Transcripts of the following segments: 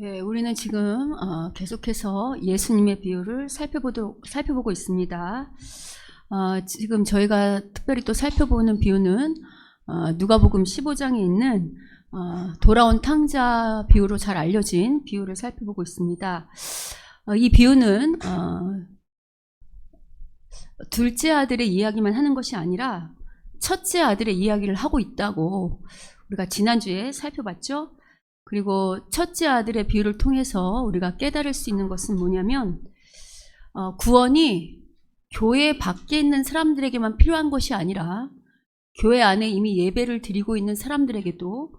예, 우리는 지금 계속해서 예수님의 비유를 살펴보고 있습니다. 지금 저희가 특별히 또 살펴보는 비유는 누가복음 15장에 있는 돌아온 탕자 비유로 잘 알려진 비유를 살펴보고 있습니다. 이 비유는 둘째 아들의 이야기만 하는 것이 아니라 첫째 아들의 이야기를 하고 있다고 우리가 지난주에 살펴봤죠. 그리고 첫째 아들의 비유를 통해서 우리가 깨달을 수 있는 것은 뭐냐면 구원이 교회 밖에 있는 사람들에게만 필요한 것이 아니라 교회 안에 이미 예배를 드리고 있는 사람들에게도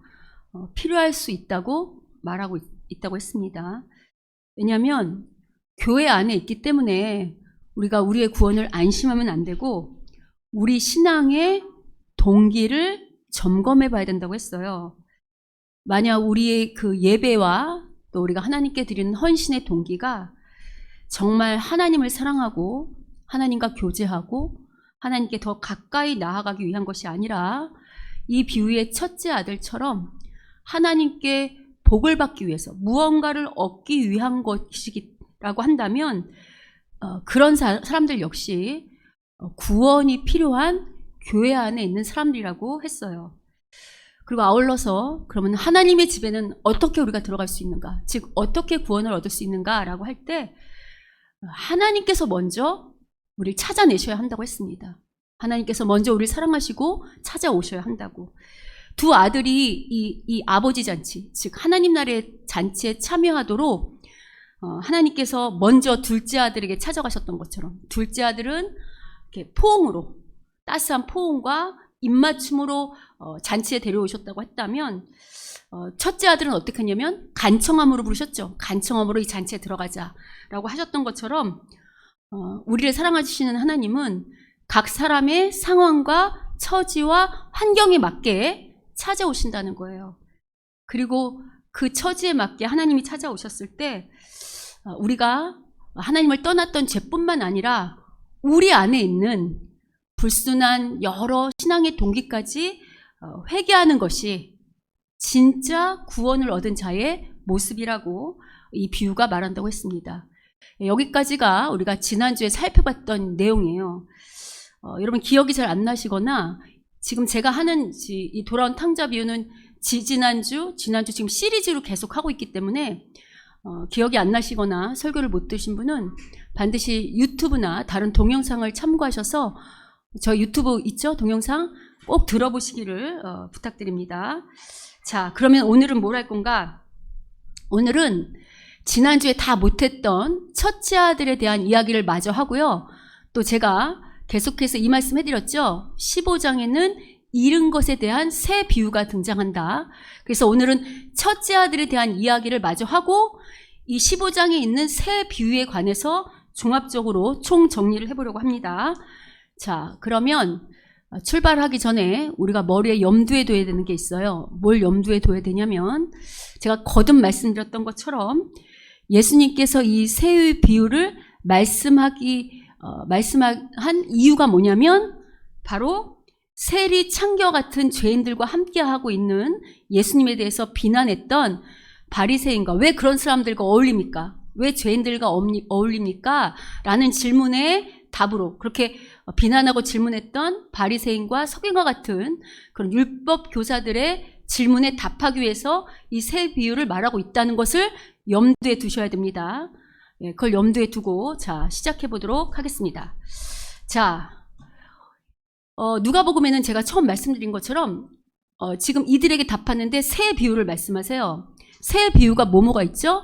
필요할 수 있다고 말하고 있다고 했습니다. 왜냐하면 교회 안에 있기 때문에 우리가 우리의 구원을 안심하면 안 되고 우리 신앙의 동기를 점검해 봐야 된다고 했어요. 만약 우리의 그 예배와 또 우리가 하나님께 드리는 헌신의 동기가 정말 하나님을 사랑하고 하나님과 교제하고 하나님께 더 가까이 나아가기 위한 것이 아니라 이 비유의 첫째 아들처럼 하나님께 복을 받기 위해서 무언가를 얻기 위한 것이라고 한다면 그런 사람들 역시 구원이 필요한 교회 안에 있는 사람들이라고 했어요. 그리고 아울러서 그러면 하나님의 집에는 어떻게 우리가 들어갈 수 있는가? 즉 어떻게 구원을 얻을 수 있는가라고 할 때 하나님께서 먼저 우리를 찾아내셔야 한다고 했습니다. 하나님께서 먼저 우리를 사랑하시고 찾아오셔야 한다고. 두 아들이 이 아버지 잔치, 즉 하나님 나라의 잔치에 참여하도록 하나님께서 먼저 둘째 아들에게 찾아가셨던 것처럼 둘째 아들은 이렇게 포옹으로 따스한 포옹과 입맞춤으로 잔치에 데려오셨다고 했다면 첫째 아들은 어떻게 했냐면 간청함으로 부르셨죠. 간청함으로 이 잔치에 들어가자라고 하셨던 것처럼 우리를 사랑하시는 하나님은 각 사람의 상황과 처지와 환경에 맞게 찾아오신다는 거예요. 그리고 그 처지에 맞게 하나님이 찾아오셨을 때 우리가 하나님을 떠났던 죄뿐만 아니라 우리 안에 있는 불순한 여러 신앙의 동기까지 회개하는 것이 진짜 구원을 얻은 자의 모습이라고 이 비유가 말한다고 했습니다. 여기까지가 우리가 지난주에 살펴봤던 내용이에요. 여러분 기억이 잘 안 나시거나 지금 제가 하는 이 돌아온 탕자 비유는 지난주 지금 시리즈로 계속 하고 있기 때문에 기억이 안 나시거나 설교를 못 들으신 분은 반드시 유튜브나 다른 동영상을 참고하셔서 저 유튜브 있죠? 동영상 꼭 들어보시기를 부탁드립니다. 자, 그러면 오늘은 뭘 할 건가? 오늘은 지난주에 다 못했던 첫째 아들에 대한 이야기를 마저 하고요. 또 제가 계속해서 이 말씀 해드렸죠? 15장에는 잃은 것에 대한 새 비유가 등장한다. 그래서 오늘은 첫째 아들에 대한 이야기를 마저 하고 이 15장에 있는 새 비유에 관해서 종합적으로 총정리를 해보려고 합니다. 자, 그러면 출발하기 전에 우리가 머리에 염두에 둬야 되는 게 있어요. 뭘 염두에 둬야 되냐면 제가 거듭 말씀드렸던 것처럼 예수님께서 이 새의 비유를 말씀한 이유가 뭐냐면 바로 세리 창겨 같은 죄인들과 함께하고 있는 예수님에 대해서 비난했던 바리새인과 왜 그런 사람들과 어울립니까? 왜 죄인들과 어울립니까? 라는 질문에 답으로 그렇게 비난하고 질문했던 바리새인과 서기관과 같은 그런 율법 교사들의 질문에 답하기 위해서 이 새 비유를 말하고 있다는 것을 염두에 두셔야 됩니다. 그걸 염두에 두고 자 시작해 보도록 하겠습니다. 자, 누가복음에는 제가 처음 말씀드린 것처럼 지금 이들에게 답하는데 새 비유를 말씀하세요. 새 비유가 뭐가 있죠?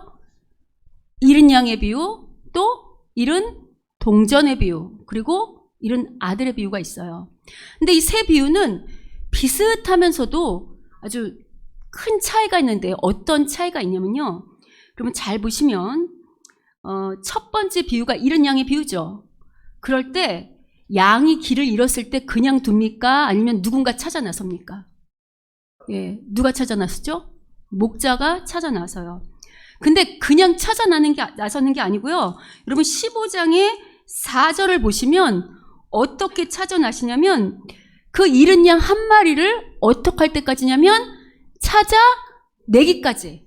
잃은 양의 비유, 또 잃은 동전의 비유, 그리고 잃은 아들의 비유가 있어요. 근데 이 새 비유는 비슷하면서도 아주 큰 차이가 있는데 어떤 차이가 있냐면요. 그러면 잘 보시면 첫 번째 비유가 잃은 양의 비유죠. 그럴 때 양이 길을 잃었을 때 그냥 둡니까? 아니면 누군가 찾아 나섭니까? 예, 누가 찾아 나섰죠? 목자가 찾아 나서요. 근데 그냥 찾아 나서는 게 아니고요. 여러분 15장의 4절을 보시면 어떻게 찾아 나시냐면 그 잃은 양 한 마리를 어떻게 할 때까지냐면 찾아내기까지.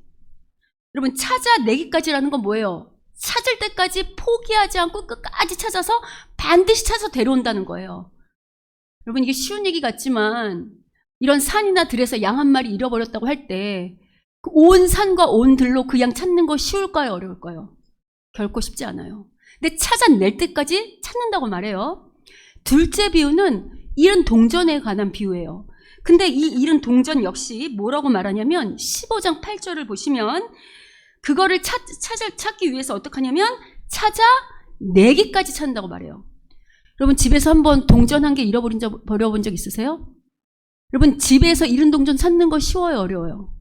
여러분, 찾아내기까지라는 건 뭐예요? 찾을 때까지 포기하지 않고 끝까지 찾아서 반드시 찾아서 데려온다는 거예요. 여러분, 이게 쉬운 얘기 같지만 이런 산이나 들에서 양 한 마리 잃어버렸다고 할 때 온 산과 온 들로 그 양 찾는 거 쉬울까요? 어려울까요? 결코 쉽지 않아요. 근데 찾아낼 때까지 찾는다고 말해요. 둘째 비유는 잃은 동전에 관한 비유예요. 근데 이 잃은 동전 역시 뭐라고 말하냐면 15장 8절을 보시면 그거를 찾기 위해서 어떻게 하냐면 찾아내기까지 찾는다고 말해요. 여러분, 집에서 한번 동전 한 개 버려본 적 있으세요? 여러분, 집에서 잃은 동전 찾는 거 쉬워요, 어려워요?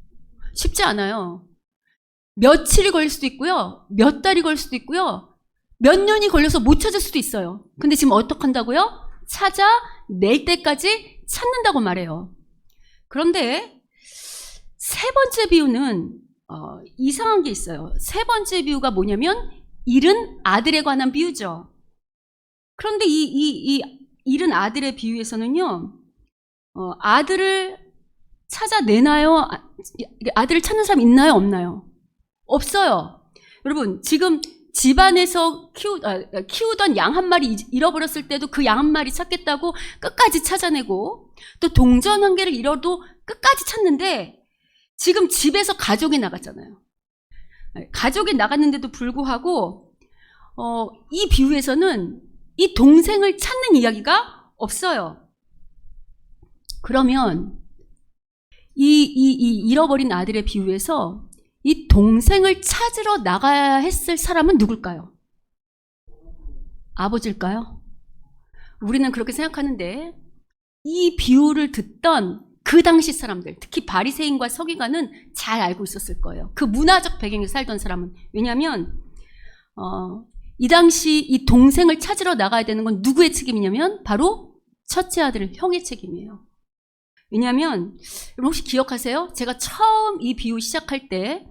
쉽지 않아요. 며칠이 걸릴 수도 있고요, 몇 달이 걸릴 수도 있고요, 몇 년이 걸려서 못 찾을 수도 있어요. 근데 지금 어떻게 한다고요? 찾아낼 때까지 찾는다고 말해요. 그런데 세 번째 비유는 이상한 게 있어요. 세 번째 비유가 뭐냐면 잃은 아들에 관한 비유죠. 그런데 이 잃은 아들의 비유에서는요, 아들을 찾아내나요? 아들을 찾는 사람 있나요? 없나요? 없어요. 여러분, 지금 집안에서 키우던 양 한 마리 잃어버렸을 때도 그 양 한 마리 찾겠다고 끝까지 찾아내고, 또 동전 한 개를 잃어도 끝까지 찾는데, 지금 집에서 가족이 나갔잖아요. 가족이 나갔는데도 불구하고 이 비유에서는 이 동생을 찾는 이야기가 없어요. 그러면 이 잃어버린 아들의 비유에서 이 동생을 찾으러 나가야 했을 사람은 누굴까요? 아버지일까요? 우리는 그렇게 생각하는데 이 비유를 듣던 그 당시 사람들, 특히 바리새인과 서기관은 잘 알고 있었을 거예요. 그 문화적 배경에 살던 사람은. 왜냐하면 이 당시 이 동생을 찾으러 나가야 되는 건 누구의 책임이냐면 바로 첫째 아들, 형의 책임이에요. 왜냐하면 여러분 혹시 기억하세요? 제가 처음 이 비유 시작할 때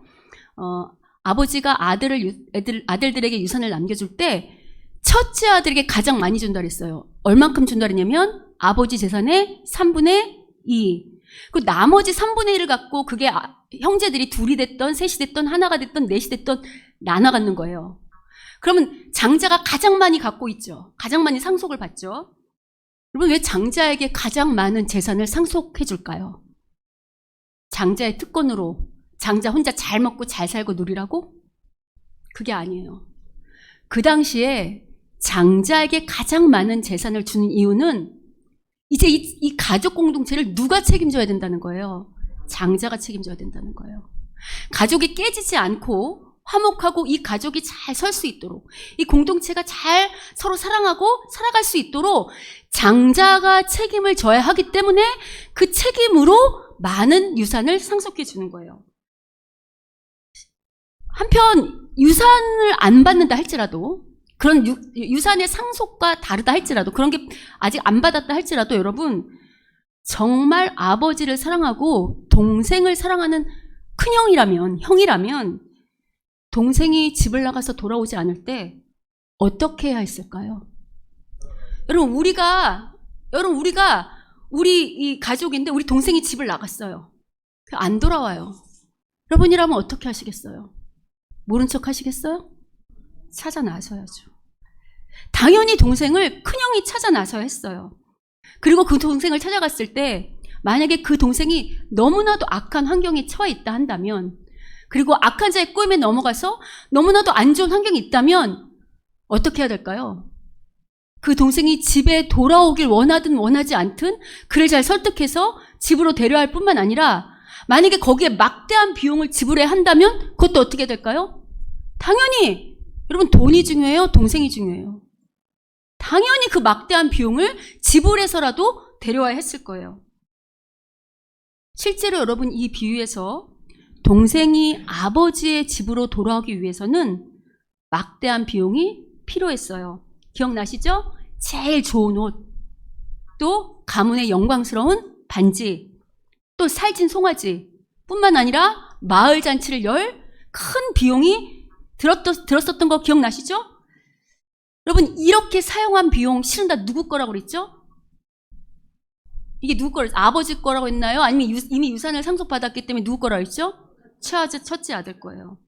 아버지가 아들들에게 유산을 남겨줄 때 첫째 아들에게 가장 많이 준다 그랬어요. 얼만큼 준다 그랬냐면 아버지 재산의 3분의 2. 그 나머지 3분의 1을 갖고 그게 형제들이 둘이 됐던 셋이 됐던 하나가 됐던 넷이 됐던 나눠 갖는 거예요. 그러면 장자가 가장 많이 갖고 있죠. 가장 많이 상속을 받죠. 여러분, 왜 장자에게 가장 많은 재산을 상속해 줄까요? 장자의 특권으로 장자 혼자 잘 먹고 잘 살고 누리라고? 그게 아니에요. 그 당시에 장자에게 가장 많은 재산을 주는 이유는 이제 이 가족 공동체를 누가 책임져야 된다는 거예요? 장자가 책임져야 된다는 거예요. 가족이 깨지지 않고 화목하고 이 가족이 잘 설 수 있도록, 이 공동체가 잘 서로 사랑하고 살아갈 수 있도록 장자가 책임을 져야 하기 때문에 그 책임으로 많은 유산을 상속해 주는 거예요. 한편 유산을 안 받는다 할지라도, 그런 유산의 상속과 다르다 할지라도, 그런 게 아직 안 받았다 할지라도 여러분, 정말 아버지를 사랑하고 동생을 사랑하는 형이라면 동생이 집을 나가서 돌아오지 않을 때 어떻게 해야 했을까요? 여러분, 우리가 우리 이 가족인데 우리 동생이 집을 나갔어요. 안 돌아와요. 여러분이라면 어떻게 하시겠어요? 모른 척 하시겠어요? 찾아 나서야죠. 당연히 동생을 큰형이 찾아 나서야 했어요. 그리고 그 동생을 찾아갔을 때 만약에 그 동생이 너무나도 악한 환경에 처해 있다 한다면, 그리고 악한 자의 꼬임에 넘어가서 너무나도 안 좋은 환경이 있다면 어떻게 해야 될까요? 그 동생이 집에 돌아오길 원하든 원하지 않든 그를 잘 설득해서 집으로 데려갈 뿐만 아니라, 만약에 거기에 막대한 비용을 지불해야 한다면 그것도 어떻게 될까요? 당연히 여러분, 돈이 중요해요? 동생이 중요해요? 당연히 그 막대한 비용을 지불해서라도 데려와야 했을 거예요. 실제로 여러분, 이 비유에서 동생이 아버지의 집으로 돌아오기 위해서는 막대한 비용이 필요했어요. 기억나시죠? 제일 좋은 옷, 또 가문의 영광스러운 반지, 또 살찐 송아지 뿐만 아니라 마을 잔치를 열 큰 비용이 들었었던 거 기억나시죠? 여러분, 이렇게 사용한 비용 실은 다 누구 거라고 그랬죠? 이게 누구 거라고 했죠? 아버지 거라고 했나요? 아니면 이미 유산을 상속받았기 때문에 누구 거라고 했죠? 첫째 아들 거예요.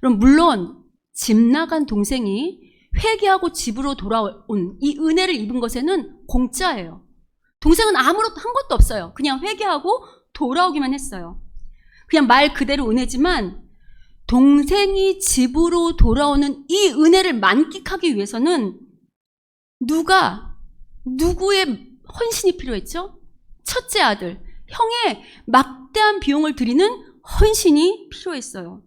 그럼 물론 집 나간 동생이 회개하고 집으로 돌아온 이 은혜를 입은 것에는 공짜예요. 동생은 아무것도 한 것도 없어요. 그냥 회개하고 돌아오기만 했어요. 그냥 말 그대로 은혜지만 동생이 집으로 돌아오는 이 은혜를 만끽하기 위해서는 누구의 헌신이 필요했죠? 첫째 아들, 형의 막대한 비용을 들이는 헌신이 필요했어요.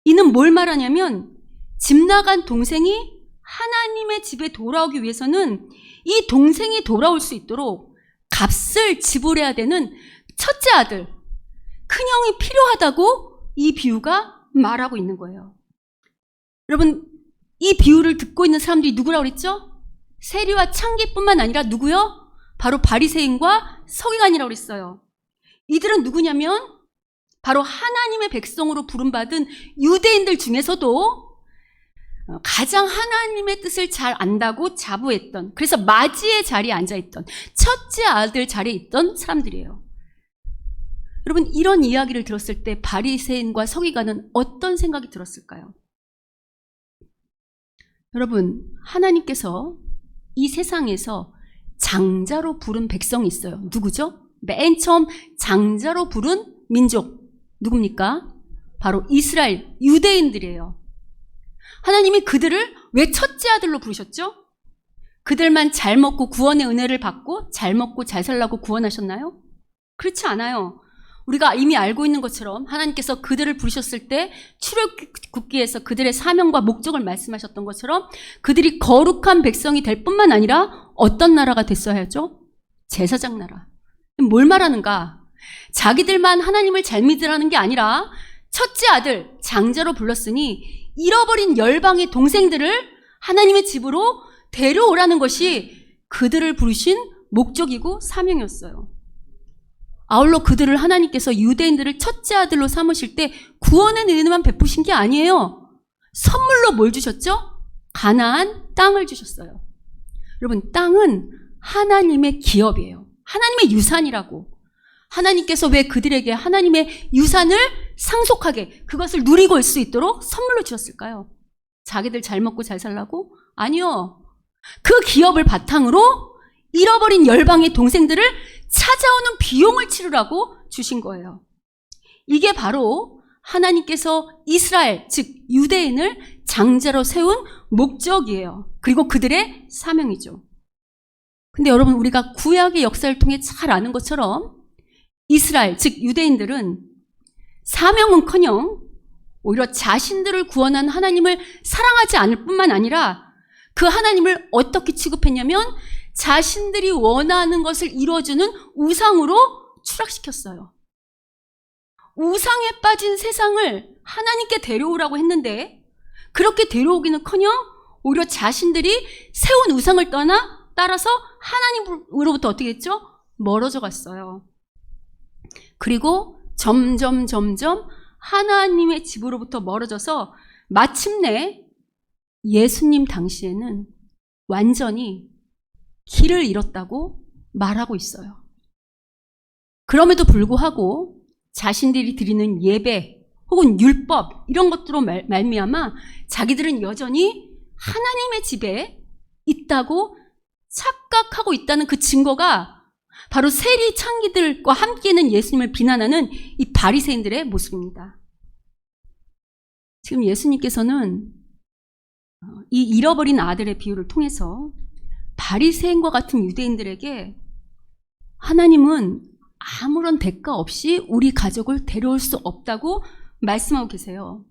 이는 뭘 말하냐면 집 나간 동생이 하나님의 집에 돌아오기 위해서는 이 동생이 돌아올 수 있도록 값을 지불해야 되는 첫째 아들, 큰형이 필요하다고 이 비유가 말하고 있는 거예요. 여러분, 이 비유를 듣고 있는 사람들이 누구라고 그랬죠? 세리와 창기뿐만 아니라 누구요? 바로 바리새인과 서기관이라고 그랬어요. 이들은 누구냐면 바로 하나님의 백성으로 부름받은 유대인들 중에서도 가장 하나님의 뜻을 잘 안다고 자부했던, 그래서 마지의 자리에 앉아있던, 첫째 아들 자리에 있던 사람들이에요. 여러분, 이런 이야기를 들었을 때 바리새인과 서기관은 어떤 생각이 들었을까요? 여러분, 하나님께서 이 세상에서 장자로 부른 백성이 있어요. 누구죠? 맨 처음 장자로 부른 민족 누굽니까? 바로 이스라엘 유대인들이에요. 하나님이 그들을 왜 첫째 아들로 부르셨죠? 그들만 잘 먹고 구원의 은혜를 받고 잘 먹고 잘 살라고 구원하셨나요? 그렇지 않아요. 우리가 이미 알고 있는 것처럼 하나님께서 그들을 부르셨을 때 출애굽기에서 그들의 사명과 목적을 말씀하셨던 것처럼 그들이 거룩한 백성이 될 뿐만 아니라 어떤 나라가 됐어야죠? 제사장 나라. 뭘 말하는가? 자기들만 하나님을 잘 믿으라는 게 아니라 첫째 아들 장자로 불렀으니 잃어버린 열방의 동생들을 하나님의 집으로 데려오라는 것이 그들을 부르신 목적이고 사명이었어요. 아울러 그들을 하나님께서 유대인들을 첫째 아들로 삼으실 때 구원의 은혜만 베푸신 게 아니에요. 선물로 뭘 주셨죠? 가나안 땅을 주셨어요. 여러분, 땅은 하나님의 기업이에요. 하나님의 유산이라고. 하나님께서 왜 그들에게 하나님의 유산을 상속하게, 그것을 누리고 올 수 있도록 선물로 주셨을까요? 자기들 잘 먹고 잘 살라고? 아니요. 그 기업을 바탕으로 잃어버린 열방의 동생들을 찾아오는 비용을 치르라고 주신 거예요. 이게 바로 하나님께서 이스라엘, 즉 유대인을 장자로 세운 목적이에요. 그리고 그들의 사명이죠. 근데 여러분, 우리가 구약의 역사를 통해 잘 아는 것처럼 이스라엘, 즉 유대인들은 사명은커녕 오히려 자신들을 구원한 하나님을 사랑하지 않을 뿐만 아니라 그 하나님을 어떻게 취급했냐면 자신들이 원하는 것을 이루어주는 우상으로 추락시켰어요. 우상에 빠진 세상을 하나님께 데려오라고 했는데 그렇게 데려오기는커녕 오히려 자신들이 세운 우상을 따라서 하나님으로부터 어떻게 했죠? 멀어져 갔어요. 그리고 점점 하나님의 집으로부터 멀어져서 마침내 예수님 당시에는 완전히 길을 잃었다고 말하고 있어요. 그럼에도 불구하고 자신들이 드리는 예배 혹은 율법 이런 것들로 말미암아 자기들은 여전히 하나님의 집에 있다고 착각하고 있다는 그 증거가 바로 세리 창기들과 함께는 예수님을 비난하는 이 바리새인들의 모습입니다. 지금 예수님께서는 이 잃어버린 아들의 비유를 통해서 바리새인과 같은 유대인들에게 하나님은 아무런 대가 없이 우리 가족을 데려올 수 없다고 말씀하고 계세요.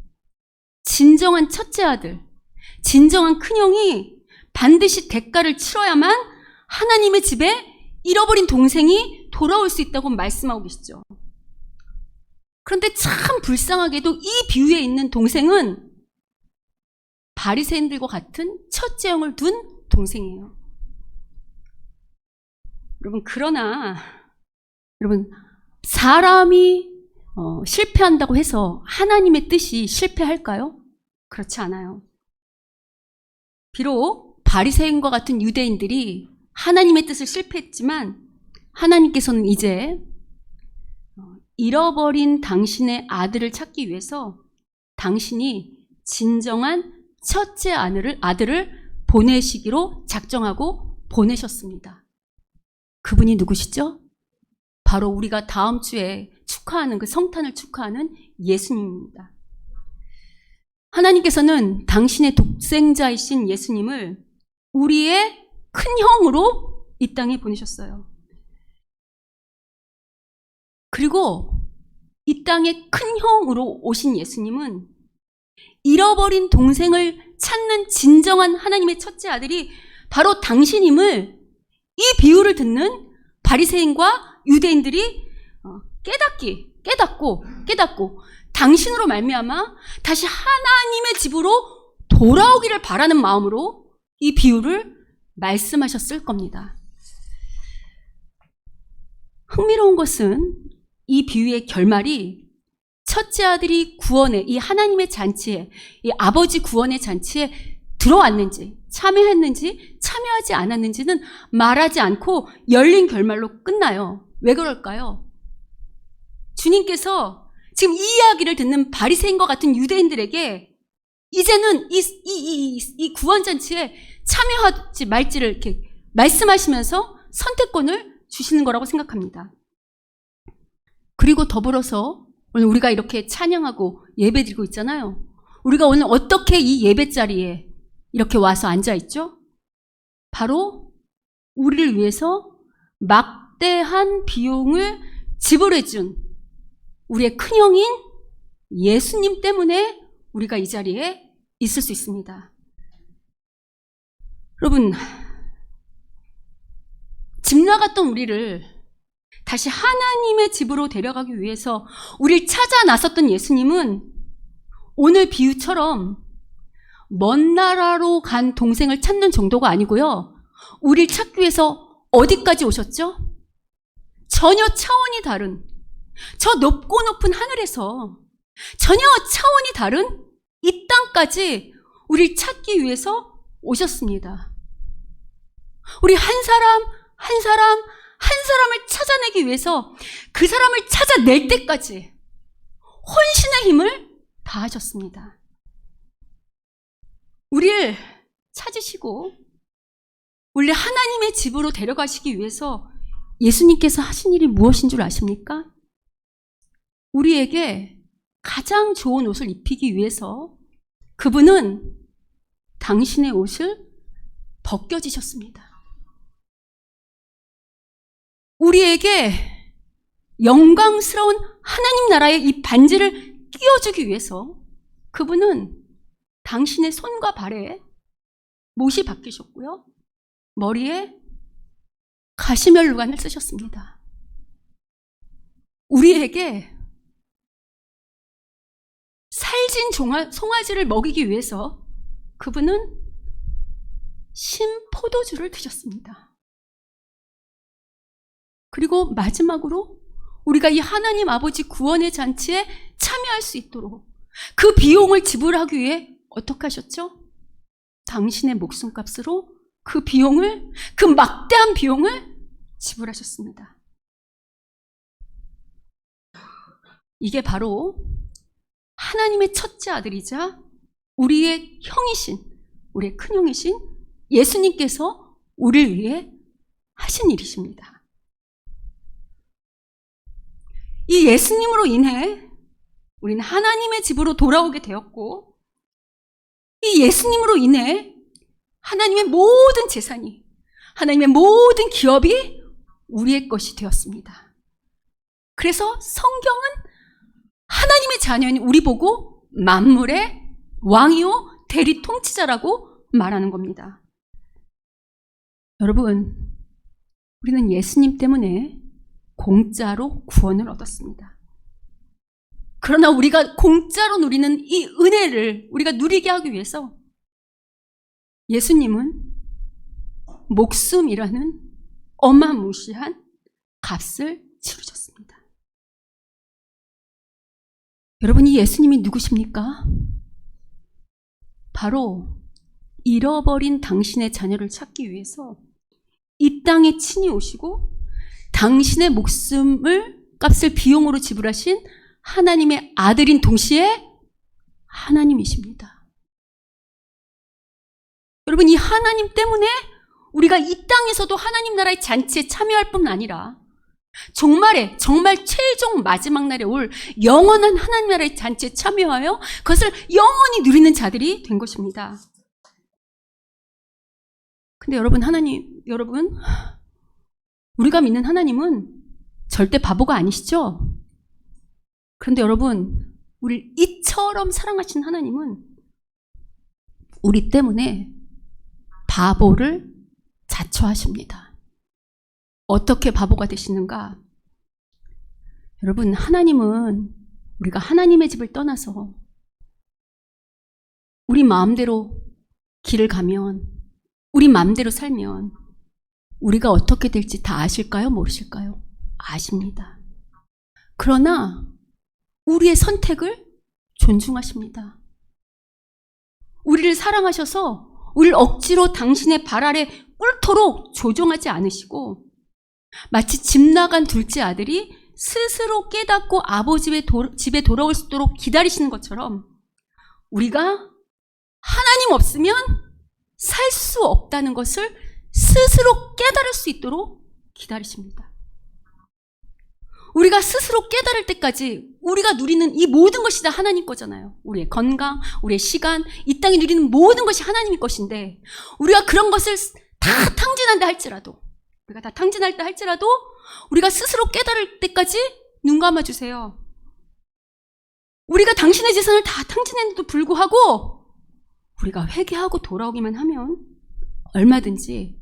진정한 첫째 아들, 진정한 큰형이 반드시 대가를 치러야만 하나님의 집에 잃어버린 동생이 돌아올 수 있다고 말씀하고 계시죠. 그런데 참 불쌍하게도 이 비유에 있는 동생은 바리새인들과 같은 첫째 형을 둔 동생이에요. 여러분, 그러나 여러분, 사람이 실패한다고 해서 하나님의 뜻이 실패할까요? 그렇지 않아요. 비록 바리새인과 같은 유대인들이 하나님의 뜻을 실패했지만 하나님께서는 이제 잃어버린 당신의 아들을 찾기 위해서 당신이 진정한 첫째 아들을 보내시기로 작정하고 보내셨습니다. 그분이 누구시죠? 바로 우리가 다음 주에 축하하는 그 성탄을 축하하는 예수님입니다. 하나님께서는 당신의 독생자이신 예수님을 우리의 큰 형으로 이 땅에 보내셨어요. 그리고 이 땅에 큰 형으로 오신 예수님은 잃어버린 동생을 찾는 진정한 하나님의 첫째 아들이 바로 당신임을 이 비유를 듣는 바리새인과 유대인들이 깨닫고 당신으로 말미암아 다시 하나님의 집으로 돌아오기를 바라는 마음으로 이 비유를 말씀하셨을 겁니다. 흥미로운 것은 이 비유의 결말이 첫째 아들이 구원의 이 하나님의 잔치에, 이 아버지 구원의 잔치에 들어왔는지, 참여했는지, 참여하지 않았는지는 말하지 않고 열린 결말로 끝나요. 왜 그럴까요? 주님께서 지금 이 이야기를 듣는 바리새인과 같은 유대인들에게 이제는 이 구원잔치에 참여하지 말지를 이렇게 말씀하시면서 선택권을 주시는 거라고 생각합니다. 그리고 더불어서 오늘 우리가 이렇게 찬양하고 예배 드리고 있잖아요. 우리가 오늘 어떻게 이 예배 자리에 이렇게 와서 앉아 있죠? 바로 우리를 위해서 막대한 비용을 지불해준 우리의 큰형인 예수님 때문에 우리가 이 자리에 있을 수 있습니다. 여러분, 집 나갔던 우리를 다시 하나님의 집으로 데려가기 위해서 우리를 찾아 나섰던 예수님은 오늘 비유처럼 먼 나라로 간 동생을 찾는 정도가 아니고요. 우리를 찾기 위해서 어디까지 오셨죠? 전혀 차원이 다른, 저 높고 높은 하늘에서 전혀 차원이 다른 이 땅까지 우리를 찾기 위해서 오셨습니다. 우리 한 사람을 찾아내기 위해서 그 사람을 찾아낼 때까지 혼신의 힘을 다하셨습니다. 우리를 찾으시고 우리를 하나님의 집으로 데려가시기 위해서 예수님께서 하신 일이 무엇인 줄 아십니까? 우리에게 가장 좋은 옷을 입히기 위해서 그분은 당신의 옷을 벗겨지셨습니다. 우리에게 영광스러운 하나님 나라의 이 반지를 끼워주기 위해서 그분은 당신의 손과 발에 못이 박히셨고요. 머리에 가시면류관을 쓰셨습니다. 우리에게 살진 송아지를 먹이기 위해서 그분은 신포도주를 드셨습니다. 그리고 마지막으로 우리가 이 하나님 아버지 구원의 잔치에 참여할 수 있도록 그 비용을 지불하기 위해 어떻게 하셨죠? 당신의 목숨값으로 그 비용을, 그 막대한 비용을 지불하셨습니다. 이게 바로 하나님의 첫째 아들이자 우리의 형이신, 우리의 큰형이신 예수님께서 우리를 위해 하신 일이십니다. 이 예수님으로 인해 우리는 하나님의 집으로 돌아오게 되었고, 이 예수님으로 인해 하나님의 모든 재산이, 하나님의 모든 기업이 우리의 것이 되었습니다. 그래서 성경은 하나님의 자녀인 우리 보고 만물의 왕이요 대리 통치자라고 말하는 겁니다. 여러분, 우리는 예수님 때문에 공짜로 구원을 얻었습니다. 그러나 우리가 공짜로 누리는 이 은혜를 우리가 누리게 하기 위해서 예수님은 목숨이라는 어마무시한 값을 치르셨습니다. 여러분, 이 예수님이 누구십니까? 바로 잃어버린 당신의 자녀를 찾기 위해서 이 땅에 친히 오시고 당신의 목숨을 값을 비용으로 지불하신 하나님의 아들인 동시에 하나님이십니다. 여러분, 이 하나님 때문에 우리가 이 땅에서도 하나님 나라의 잔치에 참여할 뿐 아니라 정말 최종 마지막 날에 올 영원한 하나님 나라의 잔치에 참여하여 그것을 영원히 누리는 자들이 된 것입니다. 근데 여러분, 우리가 믿는 하나님은 절대 바보가 아니시죠? 그런데 여러분, 우리를 이처럼 사랑하신 하나님은 우리 때문에 바보를 자초하십니다. 어떻게 바보가 되시는가? 여러분, 하나님은 우리가 하나님의 집을 떠나서 우리 마음대로 길을 가면, 우리 마음대로 살면 우리가 어떻게 될지 다 아실까요? 모르실까요? 아십니다. 그러나 우리의 선택을 존중하십니다. 우리를 사랑하셔서 우리를 억지로 당신의 발 아래 꿇도록 조종하지 않으시고, 마치 집 나간 둘째 아들이 스스로 깨닫고 아버지 집에 돌아올 수 있도록 기다리시는 것처럼 우리가 하나님 없으면 살 수 없다는 것을 스스로 깨달을 수 있도록 기다리십니다. 우리가 스스로 깨달을 때까지 우리가 누리는 이 모든 것이 다 하나님 거잖아요. 우리의 건강, 우리의 시간, 이 땅에 누리는 모든 것이 하나님의 것인데, 우리가 그런 것을 다 탕진한다 할지라도, 우리가 스스로 깨달을 때까지 눈 감아주세요. 우리가 당신의 재산을 다 탕진했는데도 불구하고 우리가 회개하고 돌아오기만 하면 얼마든지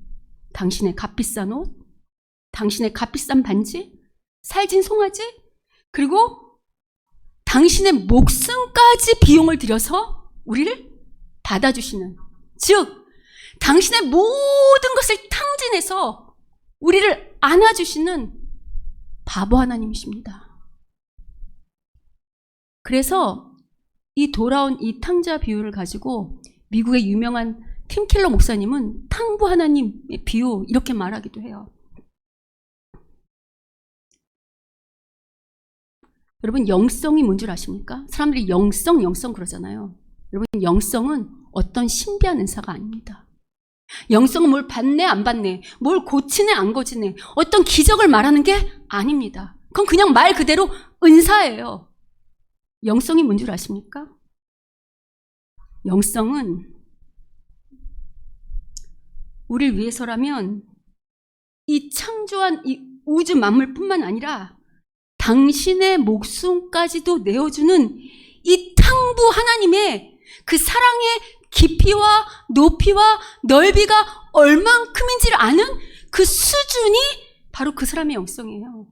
당신의 값비싼 옷, 당신의 값비싼 반지, 살진 송아지, 그리고 당신의 목숨까지 비용을 들여서 우리를 받아주시는, 즉 당신의 모든 것을 탕진해서 우리를 안아주시는 바보 하나님이십니다. 그래서 이 돌아온 이 탕자 비유를 가지고 미국의 유명한 팀 켈러 목사님은 탕부 하나님의 비유 이렇게 말하기도 해요. 여러분, 영성이 뭔 줄 아십니까? 사람들이 영성 그러잖아요. 여러분, 영성은 어떤 신비한 은사가 아닙니다. 영성은 뭘 받네 안 받네, 뭘 고치네 안 고치네, 어떤 기적을 말하는 게 아닙니다. 그건 그냥 말 그대로 은사예요. 영성이 뭔 줄 아십니까? 영성은 우리를 위해서라면 이 창조한 이 우주 만물뿐만 아니라 당신의 목숨까지도 내어주는 이 탕부 하나님의 그 사랑의 깊이와 높이와 넓이가 얼만큼인지를 아는 그 수준이 바로 그 사람의 영성이에요.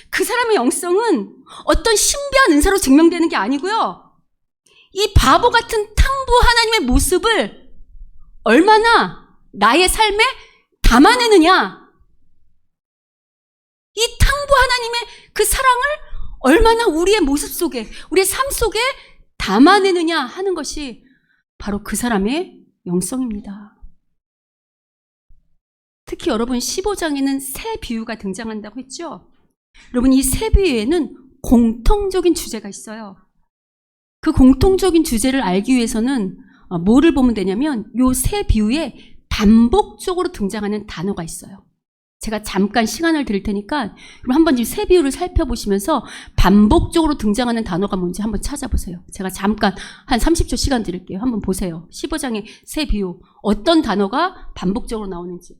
그 사람의 영성은 어떤 신비한 은사로 증명되는 게 아니고요, 이 바보 같은 탕부 하나님의 모습을 얼마나 나의 삶에 담아내느냐, 이 탕부 하나님의 그 사랑을 얼마나 우리의 모습 속에, 우리의 삶 속에 담아내느냐 하는 것이 바로 그 사람의 영성입니다. 특히 여러분, 15장에는 새 비유가 등장한다고 했죠? 여러분, 이 새 비유에는 공통적인 주제가 있어요. 그 공통적인 주제를 알기 위해서는 뭐를 보면 되냐면, 이 새 비유에 반복적으로 등장하는 단어가 있어요. 제가 잠깐 시간을 드릴 테니까 그럼 한번 이 새 비유를 살펴보시면서 반복적으로 등장하는 단어가 뭔지 한번 찾아보세요. 제가 잠깐 한 30초 시간 드릴게요. 한번 보세요. 15장의 새 비유, 어떤 단어가 반복적으로 나오는지.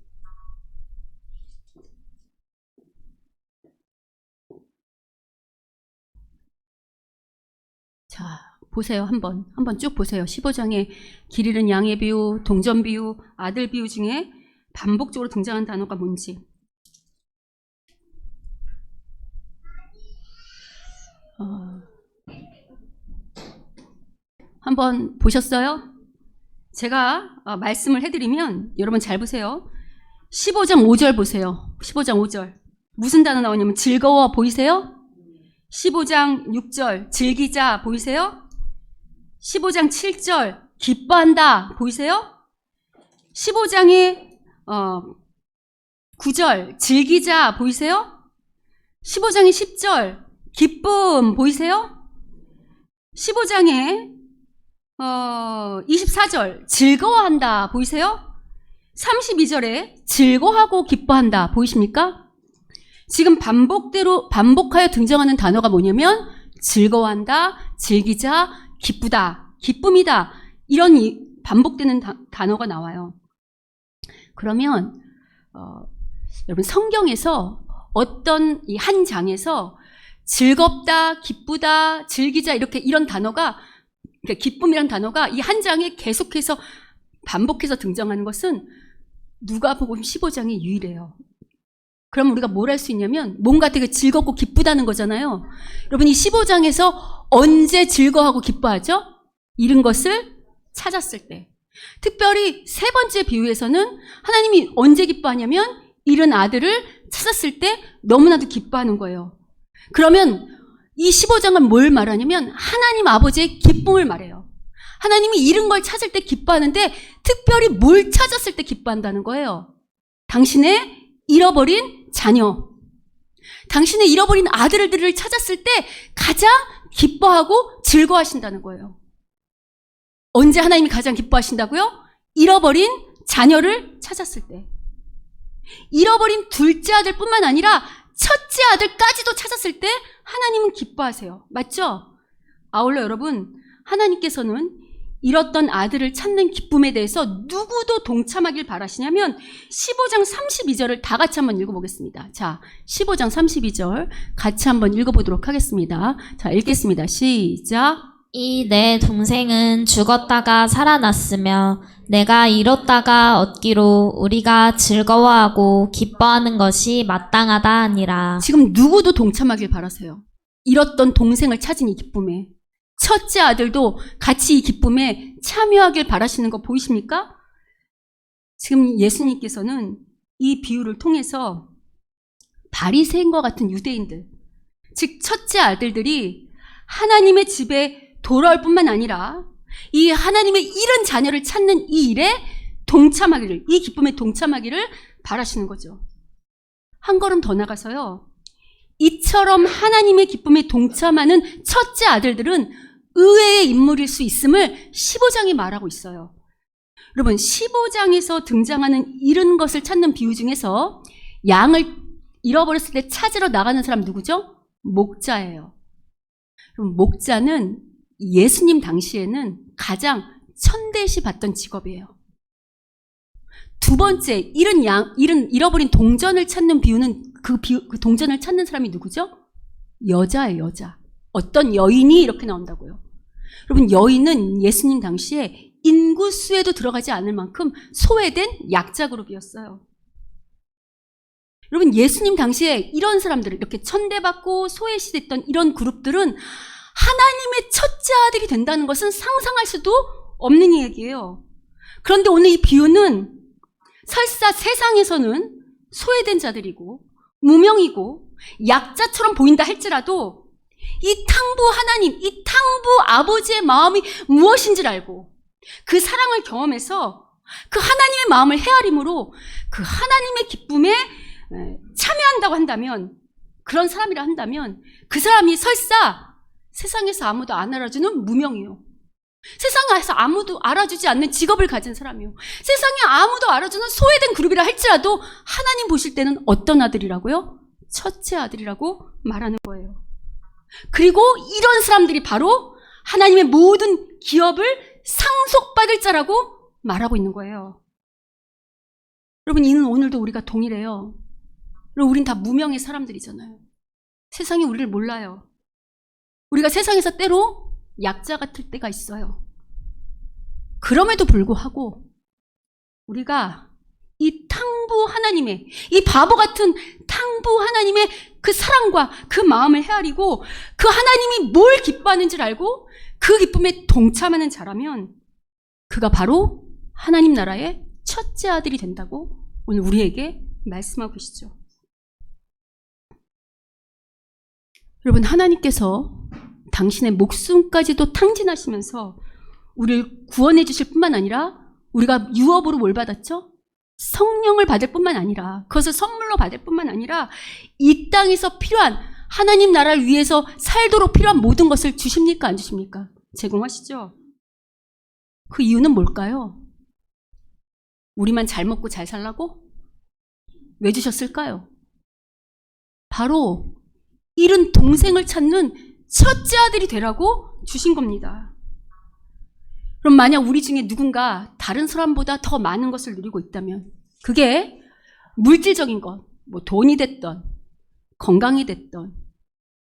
자, 보세요. 한번 쭉 보세요. 15장의 길 잃은 양의 비유, 동전 비유, 아들 비유 중에 반복적으로 등장하는 단어가 뭔지. 한번 보셨어요? 제가 말씀을 해드리면 여러분 잘 보세요. 15장 5절 보세요. 15장 5절 무슨 단어 나오냐면 즐거워 보이세요? 15장 6절 즐기자 보이세요? 15장 7절 기뻐한다 보이세요? 15장의 9절 즐기자 보이세요? 15장의 10절 기쁨 보이세요? 15장의 24절 즐거워한다 보이세요? 32절에 즐거워하고 기뻐한다 보이십니까? 지금 반복하여 등장하는 단어가 뭐냐면 즐거워한다, 즐기자, 기쁘다, 기쁨이다 이런 반복되는 단어가 나와요. 그러면 여러분 성경에서 어떤 이 한 장에서 즐겁다, 기쁘다, 즐기자 이런 단어가 그러니까 기쁨이란 단어가 이 한 장에 계속해서 반복해서 등장하는 것은 누가복음 15장이 유일해요. 그럼 우리가 뭘 할 수 있냐면 뭔가 되게 즐겁고 기쁘다는 거잖아요. 여러분 이 15장에서 언제 즐거워하고 기뻐하죠? 잃은 것을 찾았을 때. 특별히 세 번째 비유에서는 하나님이 언제 기뻐하냐면 잃은 아들을 찾았을 때 너무나도 기뻐하는 거예요. 그러면 이 15장은 뭘 말하냐면 하나님 아버지의 기쁨을 말해요. 하나님이 잃은 걸 찾을 때 기뻐하는데 특별히 뭘 찾았을 때 기뻐한다는 거예요. 당신의 잃어버린 자녀, 당신의 잃어버린 아들들을 찾았을 때 가장 기뻐하고 즐거워하신다는 거예요. 언제 하나님이 가장 기뻐하신다고요? 잃어버린 자녀를 찾았을 때. 잃어버린 둘째 아들뿐만 아니라 첫째 아들까지도 찾았을 때 하나님은 기뻐하세요. 맞죠? 아울러 여러분, 하나님께서는 잃었던 아들을 찾는 기쁨에 대해서 누구도 동참하길 바라시냐면 15장 32절을 다 같이 한번 읽어보겠습니다. 자, 15장 32절 같이 한번 읽어보도록 하겠습니다. 자, 읽겠습니다. 시작. 이 내 동생은 죽었다가 살아났으며 내가 잃었다가 얻기로 우리가 즐거워하고 기뻐하는 것이 마땅하다 하니라. 지금 누구도 동참하길 바라세요. 잃었던 동생을 찾은 이 기쁨에. 첫째 아들도 같이 이 기쁨에 참여하길 바라시는 거 보이십니까? 지금 예수님께서는 이 비유를 통해서 바리새인과 같은 유대인들, 즉 첫째 아들들이 하나님의 집에 돌아올 뿐만 아니라 이 하나님의 잃은 자녀를 찾는 이 일에 동참하기를, 이 기쁨에 동참하기를 바라시는 거죠. 한 걸음 더 나가서요. 이처럼 하나님의 기쁨에 동참하는 첫째 아들들은 의외의 인물일 수 있음을 15장이 말하고 있어요. 여러분 15장에서 등장하는 잃은 것을 찾는 비유 중에서 양을 잃어버렸을 때 찾으러 나가는 사람 누구죠? 목자예요. 그럼 목자는 예수님 당시에는 가장 천대시 받던 직업이에요. 두 번째, 잃어버린 동전을 찾는 비유는 그 동전을 찾는 사람이 누구죠? 여자예요, 여자. 어떤 여인이 이렇게 나온다고요. 여러분, 여인은 예수님 당시에 인구수에도 들어가지 않을 만큼 소외된 약자 그룹이었어요. 여러분, 예수님 당시에 이런 사람들, 이렇게 천대받고 소외시됐던 이런 그룹들은 하나님의 첫째 아들이 된다는 것은 상상할 수도 없는 얘기예요. 그런데 오늘 이 비유는 설사 세상에서는 소외된 자들이고 무명이고 약자처럼 보인다 할지라도 이 탕부 하나님, 이 탕부 아버지의 마음이 무엇인지를 알고 그 사랑을 경험해서 그 하나님의 마음을 헤아림으로 그 하나님의 기쁨에 참여한다고 한다면, 그런 사람이라 한다면 그 사람이 설사 세상에서 아무도 안 알아주는 무명이요, 세상에서 아무도 알아주지 않는 직업을 가진 사람이요, 세상에 아무도 알아주는 소외된 그룹이라 할지라도 하나님 보실 때는 어떤 아들이라고요? 첫째 아들이라고 말하는 거예요. 그리고 이런 사람들이 바로 하나님의 모든 기업을 상속받을 자라고 말하고 있는 거예요. 여러분, 이는 오늘도 우리가 동일해요. 그리고 우린 다 무명의 사람들이잖아요. 세상이 우리를 몰라요. 우리가 세상에서 때로 약자 같을 때가 있어요. 그럼에도 불구하고 우리가 이 탕부 하나님의, 이 바보 같은 탕부 하나님의 그 사랑과 그 마음을 헤아리고 그 하나님이 뭘 기뻐하는지를 알고 그 기쁨에 동참하는 자라면 그가 바로 하나님 나라의 첫째 아들이 된다고 오늘 우리에게 말씀하고 계시죠. 여러분, 하나님께서 당신의 목숨까지도 탕진하시면서 우리를 구원해 주실 뿐만 아니라 우리가 유업으로 뭘 받았죠? 성령을 받을 뿐만 아니라, 그것을 선물로 받을 뿐만 아니라 이 땅에서 필요한, 하나님 나라를 위해서 살도록 필요한 모든 것을 주십니까 안 주십니까? 제공하시죠. 그 이유는 뭘까요? 우리만 잘 먹고 잘 살라고? 왜 주셨을까요? 바로 잃은 동생을 찾는 첫째 아들이 되라고 주신 겁니다. 그럼 만약 우리 중에 누군가 다른 사람보다 더 많은 것을 누리고 있다면 그게 물질적인 것, 뭐 돈이 됐던, 건강이 됐던,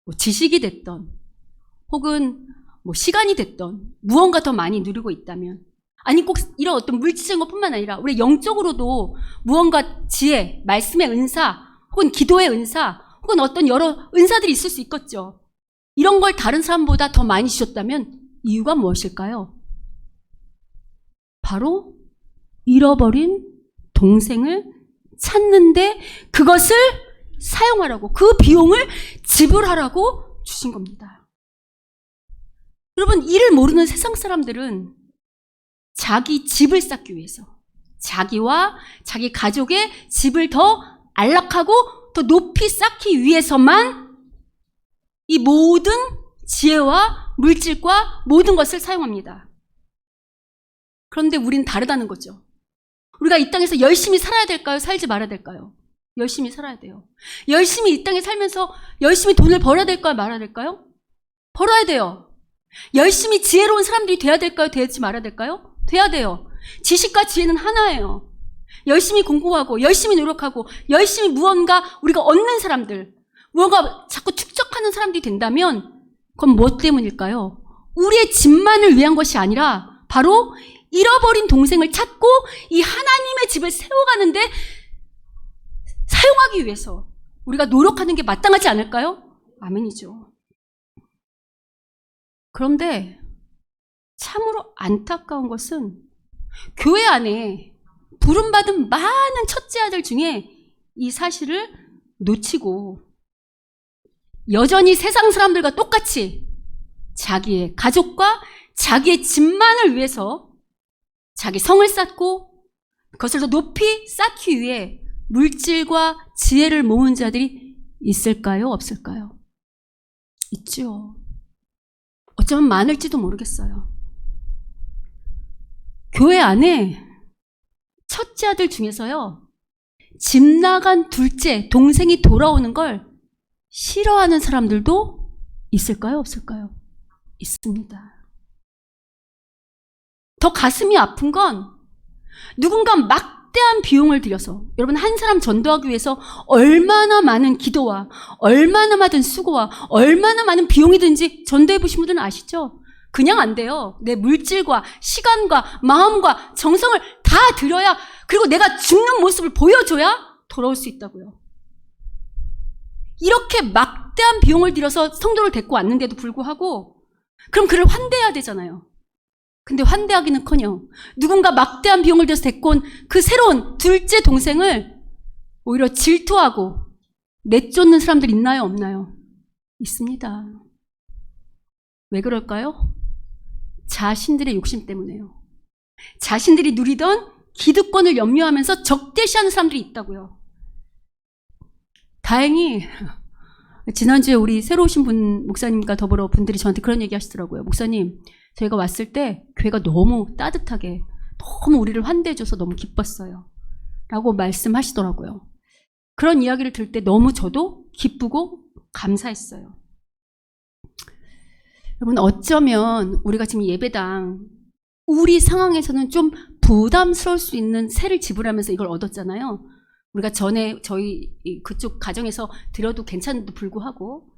뭐 지식이 됐던, 혹은 뭐 시간이 됐던 무언가 더 많이 누리고 있다면, 아니 꼭 이런 어떤 물질적인 것뿐만 아니라 우리 영적으로도 무언가 지혜, 말씀의 은사, 혹은 기도의 은사, 혹은 어떤 여러 은사들이 있을 수 있겠죠. 이런 걸 다른 사람보다 더 많이 주셨다면 이유가 무엇일까요? 바로 잃어버린 동생을 찾는데 그것을 사용하라고, 그 비용을 지불하라고 주신 겁니다. 여러분, 이를 모르는 세상 사람들은 자기 집을 쌓기 위해서, 자기와 자기 가족의 집을 더 안락하고 더 높이 쌓기 위해서만 이 모든 지혜와 물질과 모든 것을 사용합니다. 그런데 우린 다르다는 거죠. 우리가 이 땅에서 열심히 살아야 될까요? 살지 말아야 될까요? 열심히 살아야 돼요. 열심히 이 땅에 살면서 열심히 돈을 벌어야 될까요? 말아야 될까요? 벌어야 돼요. 열심히 지혜로운 사람들이 돼야 될까요? 되지 말아야 될까요? 돼야 돼요. 지식과 지혜는 하나예요. 열심히 공부하고 열심히 노력하고 열심히 무언가 우리가 얻는 사람들, 무언가 자꾸 축적하는 사람들이 된다면 그건 무엇 때문일까요? 우리의 집만을 위한 것이 아니라 바로 잃어버린 동생을 찾고 이 하나님의 집을 세워가는데 사용하기 위해서 우리가 노력하는 게 마땅하지 않을까요? 아멘이죠. 그런데 참으로 안타까운 것은 교회 안에 부름받은 많은 첫째 아들 중에 이 사실을 놓치고 여전히 세상 사람들과 똑같이 자기의 가족과 자기의 집만을 위해서 자기 성을 쌓고 그것을 더 높이 쌓기 위해 물질과 지혜를 모은 자들이 있을까요? 없을까요? 있죠. 어쩌면 많을지도 모르겠어요. 교회 안에 첫째 아들 중에서요, 집 나간 둘째, 동생이 돌아오는 걸 싫어하는 사람들도 있을까요? 없을까요? 있습니다. 더 가슴이 아픈 건 누군가 막대한 비용을 들여서, 여러분 한 사람 전도하기 위해서 얼마나 많은 기도와 얼마나 많은 수고와 얼마나 많은 비용이 든지 전도해 보신 분들은 아시죠? 그냥 안 돼요. 내 물질과 시간과 마음과 정성을 다 들여야, 그리고 내가 죽는 모습을 보여줘야 돌아올 수 있다고요. 이렇게 막대한 비용을 들여서 성도를 데리고 왔는데도 불구하고 그럼 그를 환대해야 되잖아요. 근데 환대하기는커녕 누군가 막대한 비용을 들여서 데리고 온 그 새로운 둘째 동생을 오히려 질투하고 내쫓는 사람들 있나요? 없나요? 있습니다. 왜 그럴까요? 자신들의 욕심 때문에요. 자신들이 누리던 기득권을 염려하면서 적대시하는 사람들이 있다고요. 다행히 지난주에 우리 새로 오신 분, 목사님과 더불어 분들이 저한테 그런 얘기 하시더라고요. 목사님, 저희가 왔을 때 교회가 너무 따뜻하게 너무 우리를 환대해줘서 너무 기뻤어요 라고 말씀하시더라고요. 그런 이야기를 들을 때 너무 저도 기쁘고 감사했어요. 여러분, 어쩌면 우리가 지금 예배당 우리 상황에서는 좀 부담스러울 수 있는 세를 지불하면서 이걸 얻었잖아요. 우리가 전에 저희 그쪽 가정에서 드려도 괜찮은데도 불구하고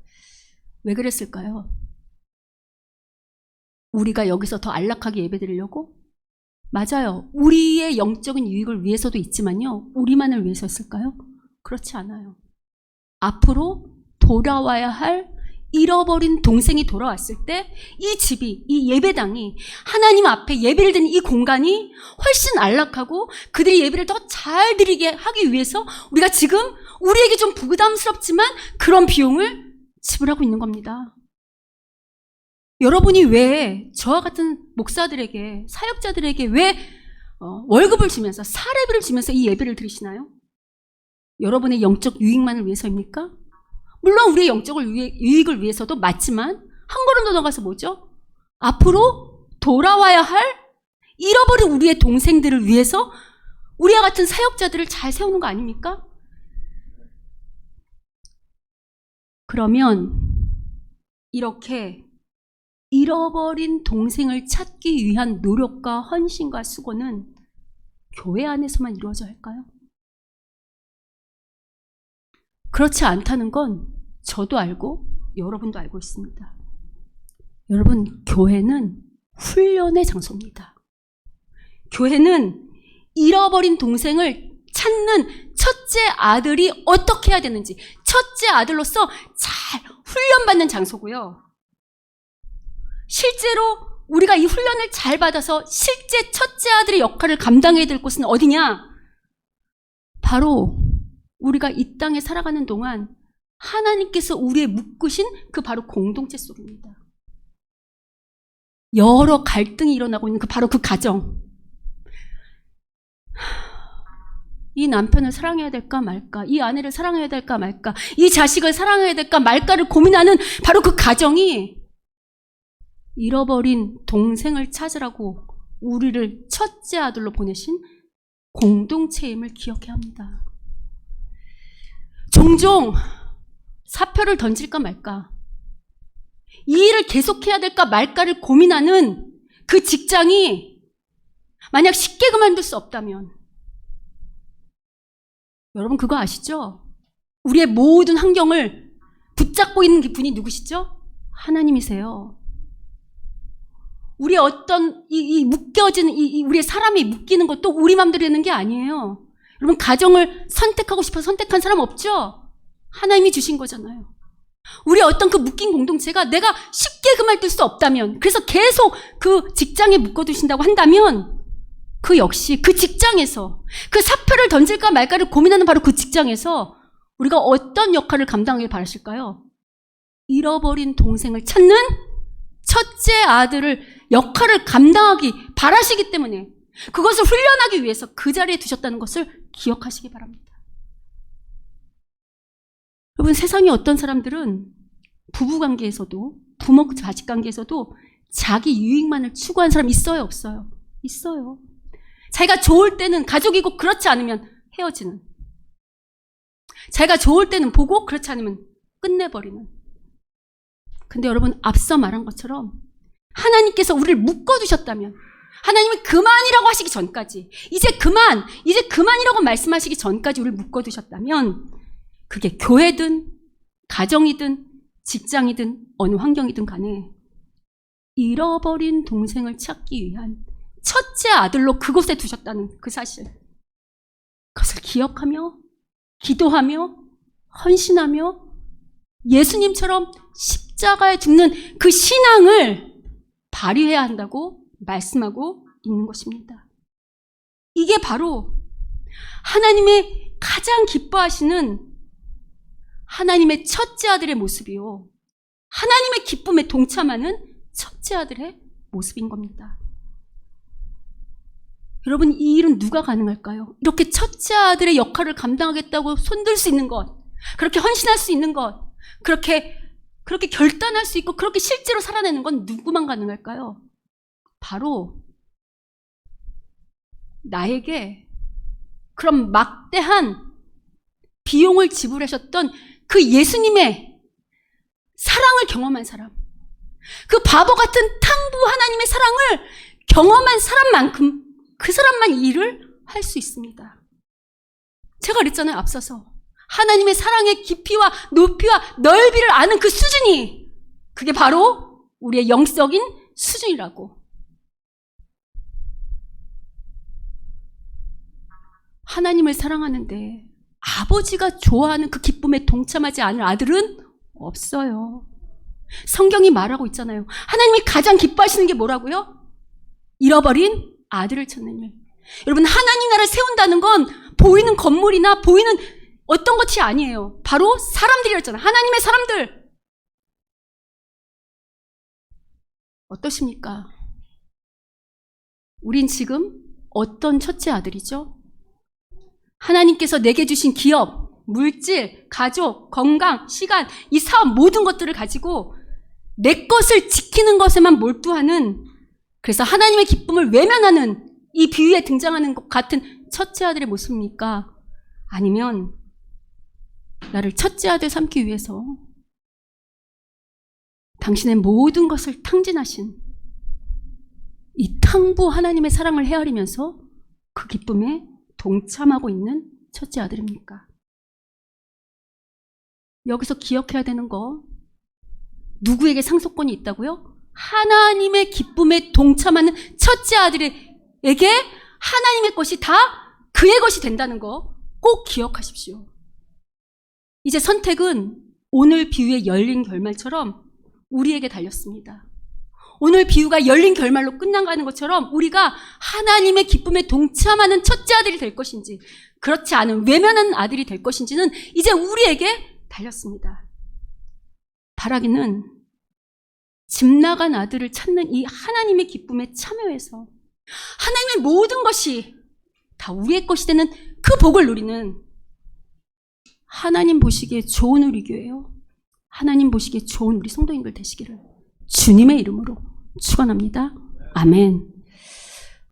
왜 그랬을까요? 우리가 여기서 더 안락하게 예배드리려고? 맞아요. 우리의 영적인 유익을 위해서도 있지만요. 우리만을 위해서였을까요? 그렇지 않아요. 앞으로 돌아와야 할 잃어버린 동생이 돌아왔을 때 이 집이, 이 예배당이, 하나님 앞에 예배를 드리는 이 공간이 훨씬 안락하고 그들이 예배를 더 잘 드리게 하기 위해서 우리가 지금 우리에게 좀 부담스럽지만 그런 비용을 지불하고 있는 겁니다. 여러분이 왜 저와 같은 목사들에게, 사역자들에게 왜 월급을 주면서, 사례비를 주면서 이 예배를 드리시나요? 여러분의 영적 유익만을 위해서입니까? 물론 우리의 영적 유익을 위해서도 맞지만 한 걸음 더 나가서 뭐죠? 앞으로 돌아와야 할 잃어버린 우리의 동생들을 위해서 우리와 같은 사역자들을 잘 세우는 거 아닙니까? 그러면 이렇게 잃어버린 동생을 찾기 위한 노력과 헌신과 수고는 교회 안에서만 이루어져야 할까요? 그렇지 않다는 건 저도 알고 여러분도 알고 있습니다. 여러분, 교회는 훈련의 장소입니다. 교회는 잃어버린 동생을 찾는 첫째 아들이 어떻게 해야 되는지, 첫째 아들로서 잘 훈련받는 장소고요. 실제로 우리가 이 훈련을 잘 받아서 실제 첫째 아들의 역할을 감당해야 될 곳은 어디냐? 바로 우리가 이 땅에 살아가는 동안 하나님께서 우리의 묶으신 그 바로 공동체 속입니다. 여러 갈등이 일어나고 있는 바로 그 가정. 이 남편을 사랑해야 될까 말까, 이 아내를 사랑해야 될까 말까, 이 자식을 사랑해야 될까 말까를 고민하는 바로 그 가정이 잃어버린 동생을 찾으라고 우리를 첫째 아들로 보내신 공동체임을 기억해야 합니다. 종종 사표를 던질까 말까, 이 일을 계속해야 될까 말까를 고민하는 그 직장이 만약 쉽게 그만둘 수 없다면, 여러분 그거 아시죠? 우리의 모든 환경을 붙잡고 있는 분이 누구시죠? 하나님이세요. 우리의 어떤 이 묶여지는 우리의 사람이 묶이는 것도 우리 마음대로 되는 게 아니에요. 여러분, 가정을 선택하고 싶어서 선택한 사람 없죠? 하나님이 주신 거잖아요. 우리의 어떤 그 묶인 공동체가 내가 쉽게 그만둘 수 없다면, 그래서 계속 그 직장에 묶어두신다고 한다면, 그 역시 그 직장에서 그 사표를 던질까 말까를 고민하는 바로 그 직장에서 우리가 어떤 역할을 감당하길 바라실까요? 잃어버린 동생을 찾는 첫째 아들을 역할을 감당하기 바라시기 때문에 그것을 훈련하기 위해서 그 자리에 두셨다는 것을 기억하시기 바랍니다. 여러분, 세상에 어떤 사람들은 부부관계에서도 부모 자식관계에서도 자기 유익만을 추구하는 사람 있어요, 없어요? 있어요. 자기가 좋을 때는 가족이고 그렇지 않으면 헤어지는, 자기가 좋을 때는 보고 그렇지 않으면 끝내버리는. 근데 여러분, 앞서 말한 것처럼 하나님께서 우리를 묶어두셨다면, 하나님이 그만이라고 하시기 전까지, 이제 그만이라고 말씀하시기 전까지 우리를 묶어두셨다면, 그게 교회든 가정이든 직장이든 어느 환경이든 간에 잃어버린 동생을 찾기 위한 첫째 아들로 그곳에 두셨다는 그 사실, 그것을 기억하며 기도하며 헌신하며 예수님처럼 십자가에 죽는 그 신앙을 발휘해야 한다고 말씀하고 있는 것입니다. 이게 바로 하나님의 가장 기뻐하시는 하나님의 첫째 아들의 모습이요, 하나님의 기쁨에 동참하는 첫째 아들의 모습인 겁니다. 여러분, 이 일은 누가 가능할까요? 이렇게 첫째 아들의 역할을 감당하겠다고 손들 수 있는 것, 그렇게 헌신할 수 있는 것, 그렇게 결단할 수 있고 그렇게 실제로 살아내는 건 누구만 가능할까요? 바로 나에게 그런 막대한 비용을 지불하셨던 그 예수님의 사랑을 경험한 사람, 그 바보 같은 탕부 하나님의 사랑을 경험한 사람만큼 그 사람만 이 일을 할 수 있습니다. 제가 그랬잖아요, 앞서서. 하나님의 사랑의 깊이와 높이와 넓이를 아는 그 수준이, 그게 바로 우리의 영적인 수준이라고. 하나님을 사랑하는데 아버지가 좋아하는 그 기쁨에 동참하지 않을 아들은 없어요. 성경이 말하고 있잖아요. 하나님이 가장 기뻐하시는 게 뭐라고요? 잃어버린 아들을 찾는 일. 여러분, 하나님 나라를 세운다는 건 보이는 건물이나 보이는 어떤 것이 아니에요. 바로 사람들이었잖아요. 하나님의 사람들. 어떠십니까? 우린 지금 어떤 첫째 아들이죠? 하나님께서 내게 주신 기업, 물질, 가족, 건강, 시간, 이 사업 모든 것들을 가지고 내 것을 지키는 것에만 몰두하는, 그래서 하나님의 기쁨을 외면하는 이 비유에 등장하는 것 같은 첫째 아들의 모습입니까? 아니면 나를 첫째 아들 삼기 위해서 당신의 모든 것을 탕진하신 이 탕부 하나님의 사랑을 헤아리면서 그 기쁨에 동참하고 있는 첫째 아들입니까? 여기서 기억해야 되는 거, 누구에게 상속권이 있다고요? 하나님의 기쁨에 동참하는 첫째 아들에게 하나님의 것이 다 그의 것이 된다는 거 꼭 기억하십시오. 이제 선택은 오늘 비유의 열린 결말처럼 우리에게 달렸습니다. 오늘 비유가 열린 결말로 끝나가는 것처럼 우리가 하나님의 기쁨에 동참하는 첫째 아들이 될 것인지, 그렇지 않은 외면하는 아들이 될 것인지는 이제 우리에게 달렸습니다. 바라기는 집 나간 아들을 찾는 이 하나님의 기쁨에 참여해서 하나님의 모든 것이 다 우리의 것이 되는 그 복을 누리는, 하나님 보시기에 좋은 우리 교회요, 하나님 보시기에 좋은 우리 성도님들 되시기를 주님의 이름으로 축원합니다. 아멘.